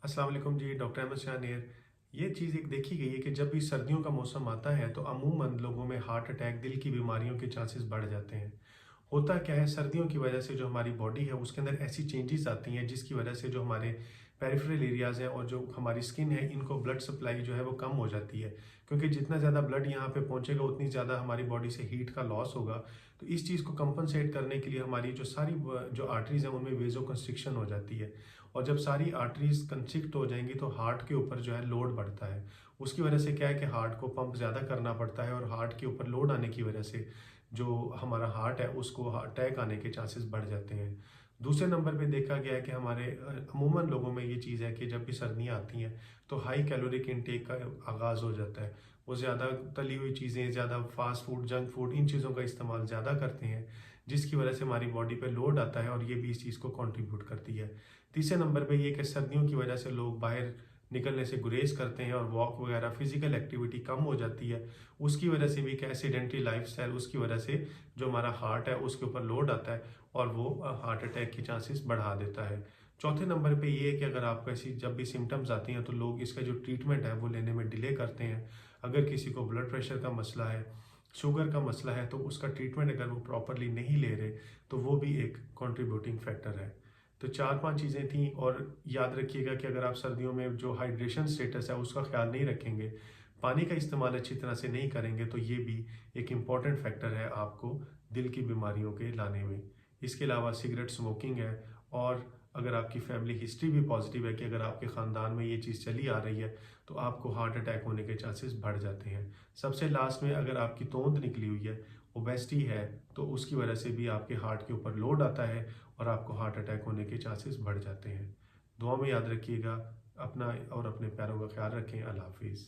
अस्सलाम वालेकुम जी, डॉक्टर अहमद शाह नेर। ये चीज़ एक देखी गई है कि जब भी सर्दियों का मौसम आता है तो अमूमन लोगों में हार्ट अटैक, दिल की बीमारियों के चांसेस बढ़ जाते हैं। होता क्या है, सर्दियों की वजह से जो हमारी बॉडी है उसके अंदर ऐसी चेंजेस आती हैं जिसकी वजह से जो हमारे पेरिफेरल एरियाज़ हैं और जो हमारी स्किन है, इनको ब्लड सप्लाई जो है वो कम हो जाती है। क्योंकि जितना ज़्यादा ब्लड यहाँ पे पहुँचेगा उतनी ज़्यादा हमारी बॉडी से हीट का लॉस होगा। तो इस चीज़ को कंपनसेट करने के लिए हमारी जो सारी जो आर्टरीज़ हैं उनमें वेज़ो कंस्ट्रिक्शन हो जाती है। और जब सारी आर्टरीज़ कंस्ट्रिक्ट हो जाएंगी तो हार्ट के ऊपर जो है लोड बढ़ता है। उसकी वजह से क्या है कि हार्ट को पंप ज़्यादा करना पड़ता है और हार्ट के ऊपर लोड आने की वजह से जो हमारा हार्ट है उसको अटैक आने के चांसेस बढ़ जाते हैं। दूसरे नंबर पे देखा गया है कि हमारे अमूमन लोगों में ये चीज़ है कि जब भी सर्दियाँ आती हैं तो हाई कैलोरिक इनटेक का आगाज़ हो जाता है। वो ज़्यादा तली हुई चीज़ें, ज़्यादा फास्ट फूड, जंक फूड, इन चीज़ों का इस्तेमाल ज़्यादा करते हैं, जिसकी वजह से हमारी बॉडी पे लोड आता है और ये भी इस चीज़ को कंट्रीब्यूट करती है। तीसरे नंबर पे ये कि सर्दियों की वजह से लोग बाहर निकलने से गुरेज करते हैं और वॉक वगैरह फिजिकल एक्टिविटी कम हो जाती है। उसकी वजह से भी एक एसिडेंटरी लाइफस्टाइल, उसकी वजह से जो हमारा हार्ट है उसके ऊपर लोड आता है और वो हार्ट अटैक के चांसेस बढ़ा देता है। चौथे नंबर पे ये है कि अगर आपको ऐसी जब भी सिम्टम्स आती हैं तो लोग इसका जो ट्रीटमेंट है वो लेने में डिले करते हैं। अगर किसी को ब्लड प्रेशर का मसला है, शुगर का मसला है, तो उसका ट्रीटमेंट अगर वो प्रॉपरली नहीं ले रहे तो वो भी एक कंट्रीब्यूटिंग फैक्टर है। तो 4-5 चीज़ें थी। और याद रखिएगा कि अगर आप सर्दियों में जो हाइड्रेशन स्टेटस है उसका ख्याल नहीं रखेंगे, पानी का इस्तेमाल अच्छी तरह से नहीं करेंगे, तो ये भी एक इम्पॉर्टेंट फैक्टर है आपको दिल की बीमारियों के लाने में। इसके अलावा सिगरेट स्मोकिंग है। और अगर आपकी फैमिली हिस्ट्री भी पॉजिटिव है कि अगर आपके ख़ानदान में ये चीज़ चली आ रही है तो आपको हार्ट अटैक होने के चांसेस बढ़ जाते हैं। सबसे लास्ट में अगर आपकी तोंद निकली हुई है, ओबेसिटी है, तो उसकी वजह से भी आपके हार्ट के ऊपर लोड आता है और आपको हार्ट अटैक होने के चांसेस बढ़ जाते हैं। दुआ में याद रखिएगा। अपना और अपने प्यारों का ख्याल रखें। अल्लाह हाफिज़।